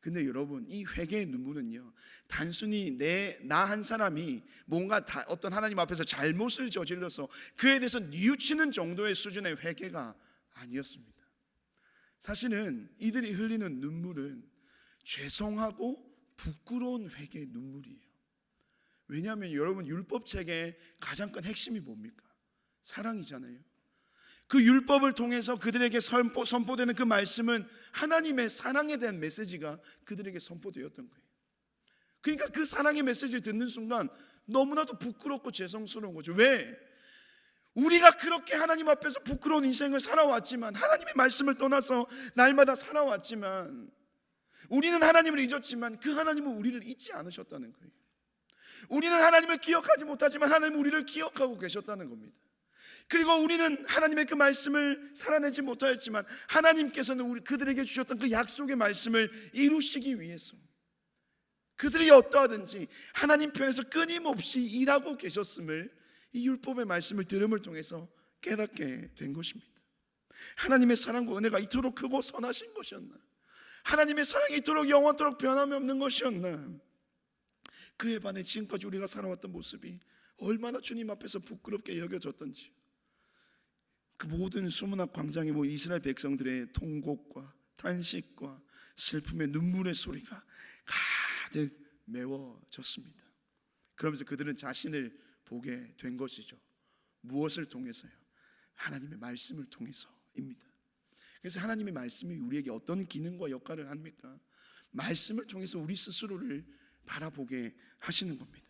근데 여러분, 이 회개의 눈물은요 단순히 나 한 사람이 뭔가 어떤 하나님 앞에서 잘못을 저질러서 그에 대해서 뉘우치는 정도의 수준의 회개가 아니었습니다. 사실은 이들이 흘리는 눈물은 죄송하고 부끄러운 회개의 눈물이에요. 왜냐하면 여러분, 율법책의 가장 큰 핵심이 뭡니까? 사랑이잖아요. 그 율법을 통해서 그들에게 선포되는 그 말씀은 하나님의 사랑에 대한 메시지가 그들에게 선포되었던 거예요. 그러니까 그 사랑의 메시지를 듣는 순간 너무나도 부끄럽고 죄송스러운 거죠. 왜? 우리가 그렇게 하나님 앞에서 부끄러운 인생을 살아왔지만, 하나님의 말씀을 떠나서 날마다 살아왔지만, 우리는 하나님을 잊었지만 그 하나님은 우리를 잊지 않으셨다는 거예요. 우리는 하나님을 기억하지 못하지만 하나님은 우리를 기억하고 계셨다는 겁니다. 그리고 우리는 하나님의 그 말씀을 살아내지 못하였지만 하나님께서는 그들에게 주셨던 그 약속의 말씀을 이루시기 위해서 그들이 어떠하든지 하나님 편에서 끊임없이 일하고 계셨음을 이 율법의 말씀을 들음을 통해서 깨닫게 된 것입니다. 하나님의 사랑과 은혜가 이토록 크고 선하신 것이었나? 하나님의 사랑이 이토록 영원토록 변함이 없는 것이었나? 그에 반해 지금까지 우리가 살아왔던 모습이 얼마나 주님 앞에서 부끄럽게 여겨졌던지, 그 모든 수문학 광장에 이스라엘 백성들의 통곡과 탄식과 슬픔의 눈물의 소리가 가득 메워졌습니다. 그러면서 그들은 자신을 보게 된 것이죠. 무엇을 통해서요? 하나님의 말씀을 통해서입니다. 그래서 하나님의 말씀이 우리에게 어떤 기능과 역할을 합니까? 말씀을 통해서 우리 스스로를 바라보게 하시는 겁니다.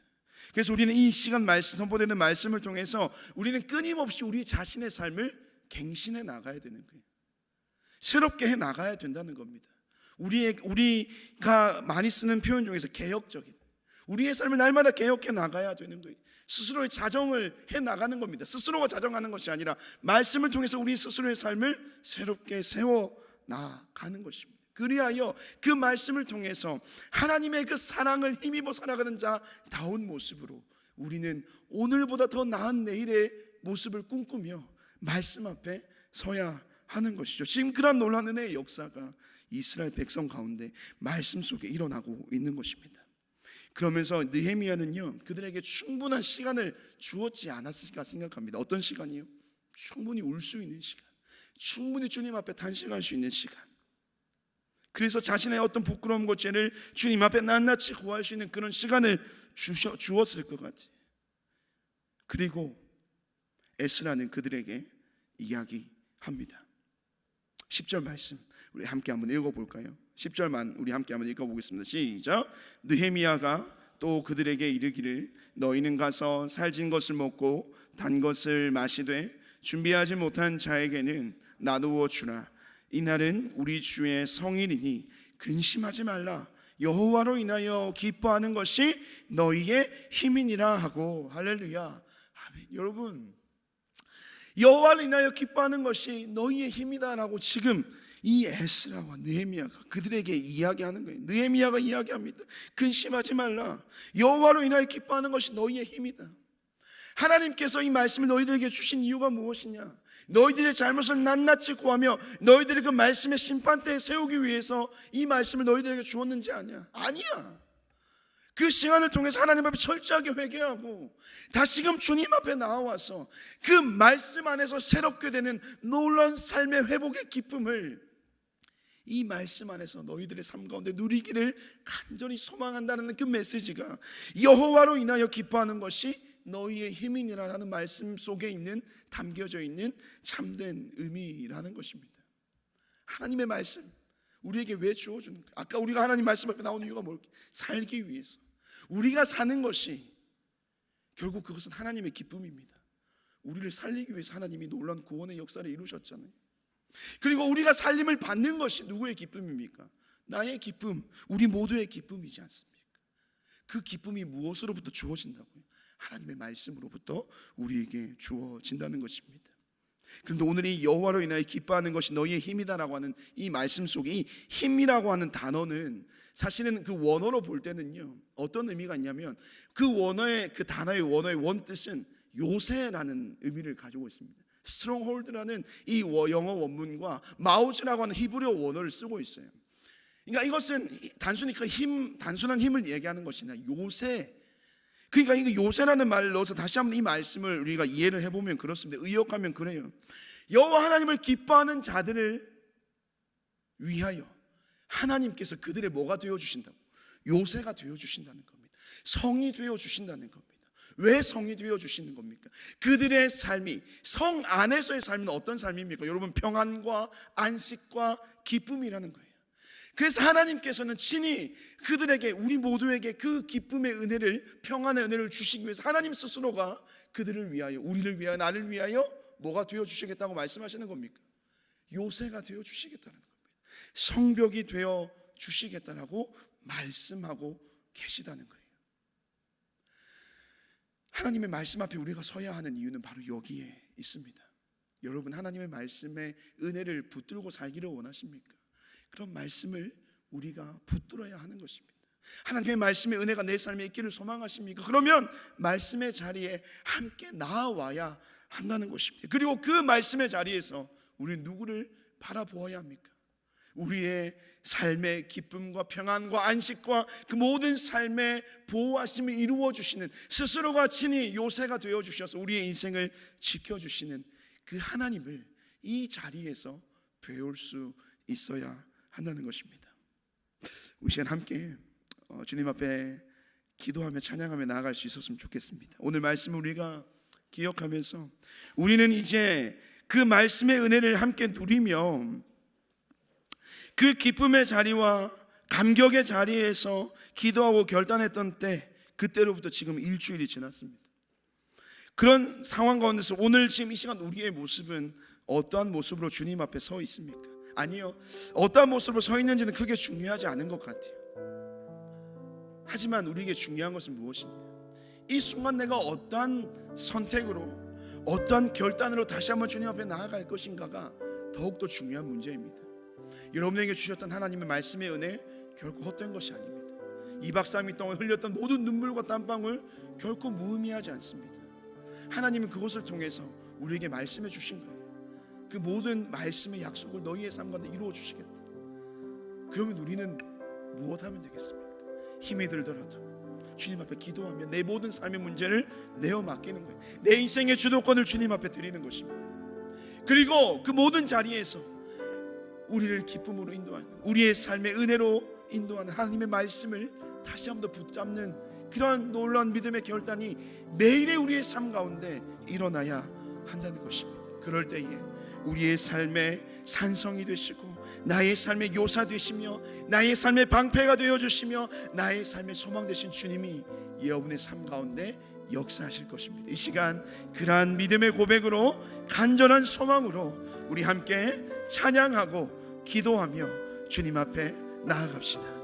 그래서 우리는 이 시간 선포되는 말씀을 통해서 우리는 끊임없이 우리 자신의 삶을 갱신해 나가야 되는 거예요. 새롭게 해 나가야 된다는 겁니다. 우리가 많이 쓰는 표현 중에서 개혁적인, 우리의 삶을 날마다 개혁해 나가야 되는 거예요. 스스로의 자정을 해 나가는 겁니다. 스스로가 자정하는 것이 아니라 말씀을 통해서 우리 스스로의 삶을 새롭게 세워 나가는 것입니다. 그리하여 그 말씀을 통해서 하나님의 그 사랑을 힘입어 살아가는 자다운 모습으로 우리는 오늘보다 더 나은 내일의 모습을 꿈꾸며 말씀 앞에 서야 하는 것이죠. 지금 그런 놀라운 은혜의 역사가 이스라엘 백성 가운데 말씀 속에 일어나고 있는 것입니다. 그러면서 느헤미야는요, 그들에게 충분한 시간을 주었지 않았을까 생각합니다. 어떤 시간이요? 충분히 울 수 있는 시간, 충분히 주님 앞에 탄식할 수 있는 시간. 그래서 자신의 어떤 부끄러움과 죄를 주님 앞에 낱낱이 구할 수 있는 그런 시간을 주었을 것 같아요. 그리고 에스라는 그들에게 이야기합니다. 10절 말씀 우리 함께 한번 읽어볼까요? 10절만 우리 함께 한번 읽어보겠습니다. 시작. 느헤미야가 또 그들에게 이르기를 너희는 가서 살진 것을 먹고 단 것을 마시되 준비하지 못한 자에게는 나누어 주라. 이날은 우리 주의 성일이니 근심하지 말라. 여호와로 인하여 기뻐하는 것이 너희의 힘이니라 하고. 할렐루야. 아멘. 여러분, 여호와로 인하여 기뻐하는 것이 너희의 힘이다라고 지금 이 에스라와 느헤미야가 그들에게 이야기하는 거예요. 느헤미야가 이야기합니다. 근심하지 말라. 여호와로 인하여 기뻐하는 것이 너희의 힘이다. 하나님께서 이 말씀을 너희들에게 주신 이유가 무엇이냐? 너희들의 잘못을 낱낱이 구하며 너희들의 그 말씀의 심판대에 세우기 위해서 이 말씀을 너희들에게 주었는지 아니야? 아니야. 그 시간을 통해서 하나님 앞에 철저하게 회개하고 다시금 주님 앞에 나와서 그 말씀 안에서 새롭게 되는 놀라운 삶의 회복의 기쁨을 이 말씀 안에서 너희들의 삶 가운데 누리기를 간절히 소망한다는 그 메시지가 여호와로 인하여 기뻐하는 것이 너희의 힘이니라는 말씀 속에 담겨져 있는 참된 의미라는 것입니다. 하나님의 말씀 우리에게 왜 주어주는가? 아까 우리가 하나님 말씀 앞에 나온 이유가 뭘까? 살기 위해서. 우리가 사는 것이 결국 그것은 하나님의 기쁨입니다. 우리를 살리기 위해서 하나님이 놀라운 구원의 역사를 이루셨잖아요. 그리고 우리가 살림을 받는 것이 누구의 기쁨입니까? 나의 기쁨, 우리 모두의 기쁨이지 않습니까? 그 기쁨이 무엇으로부터 주어진다고요? 하나님의 말씀으로부터 우리에게 주어진다는 것입니다. 그런데 오늘 이 여호와로 인하여 기뻐하는 것이 너희의 힘이다라고 하는 이 말씀 속에 이 힘이라고 하는 단어는 사실은 그 원어로 볼 때는요, 어떤 의미가 있냐면 그 단어의 원어의 원뜻은 요새라는 의미를 가지고 있습니다. stronghold라는 이 영어 원문과 마우즈라고 하는 히브리어 원어를 쓰고 있어요. 그러니까 이것은 단순히 단순한 힘을 얘기하는 것이 아니라 요새. 그러니까 이거 요새라는 말을 넣어서 다시 한번 이 말씀을 우리가 이해를 해보면 그렇습니다. 의역하면 그래요. 여호와 하나님을 기뻐하는 자들을 위하여 하나님께서 그들의 뭐가 되어주신다고? 요새가 되어주신다는 겁니다. 성이 되어 주신다는 겁니다. 왜 성이 되어 주시는 겁니까? 그들의 삶이, 성 안에서의 삶은 어떤 삶입니까? 여러분, 평안과 안식과 기쁨이라는 거예요. 그래서 하나님께서는 친히 그들에게, 우리 모두에게 그 기쁨의 은혜를, 평안의 은혜를 주시기 위해서 하나님 스스로가 그들을 위하여, 우리를 위하여, 나를 위하여 뭐가 되어 주시겠다고 말씀하시는 겁니까? 요새가 되어 주시겠다는 겁니다. 성벽이 되어 주시겠다라고 말씀하고 계시다는 거예요. 하나님의 말씀 앞에 우리가 서야 하는 이유는 바로 여기에 있습니다. 여러분, 하나님의 말씀에 은혜를 붙들고 살기를 원하십니까? 그런 말씀을 우리가 붙들어야 하는 것입니다. 하나님의 말씀의 은혜가 내 삶에 있기를 소망하십니까? 그러면 말씀의 자리에 함께 나아와야 한다는 것입니다. 그리고 그 말씀의 자리에서 우리는 누구를 바라보아야 합니까? 우리의 삶의 기쁨과 평안과 안식과 그 모든 삶의 보호하심을 이루어 주시는, 스스로가 친히 요새가 되어 주셔서 우리의 인생을 지켜주시는 그 하나님을 이 자리에서 배울 수 있어야 한다는 것입니다. 우리 시간 함께 주님 앞에 기도하며 찬양하며 나아갈 수 있었으면 좋겠습니다. 오늘 말씀을 우리가 기억하면서 우리는 이제 그 말씀의 은혜를 함께 누리며 그 기쁨의 자리와 감격의 자리에서 기도하고 결단했던 때, 그때로부터 지금 일주일이 지났습니다. 그런 상황 가운데서 오늘 지금 이 시간 우리의 모습은 어떠한 모습으로 주님 앞에 서 있습니까? 아니요, 어떠한 모습으로 서 있는지는 크게 중요하지 않은 것 같아요. 하지만 우리에게 중요한 것은 무엇이냐, 이 순간 내가 어떠한 선택으로, 어떠한 결단으로 다시 한번 주님 앞에 나아갈 것인가가 더욱더 중요한 문제입니다. 여러분에게 주셨던 하나님의 말씀의 은혜 결코 헛된 것이 아닙니다. 2박 3일 동안 흘렸던 모든 눈물과 땀방울 결코 무의미하지 않습니다. 하나님은 그것을 통해서 우리에게 말씀해 주신 거예요. 그 모든 말씀의 약속을 너희의 삶 가운데 이루어 주시겠다. 그러면 우리는 무엇 하면 되겠습니까? 힘이 들더라도 주님 앞에 기도하며 내 모든 삶의 문제를 내어 맡기는 거예요. 내 인생의 주도권을 주님 앞에 드리는 것입니다. 그리고 그 모든 자리에서 우리를 기쁨으로 인도하는, 우리의 삶의 은혜로 인도하는 하나님의 말씀을 다시 한번 더 붙잡는 그런 놀라운 믿음의 결단이 매일의 우리의 삶 가운데 일어나야 한다는 것입니다. 그럴 때에 우리의 삶의 산성이 되시고 나의 삶의 요사 되시며 나의 삶의 방패가 되어주시며 나의 삶의 소망 되신 주님이 여러분의 삶 가운데 역사하실 것입니다. 이 시간 그러한 믿음의 고백으로, 간절한 소망으로 우리 함께 찬양하고 기도하며 주님 앞에 나아갑시다.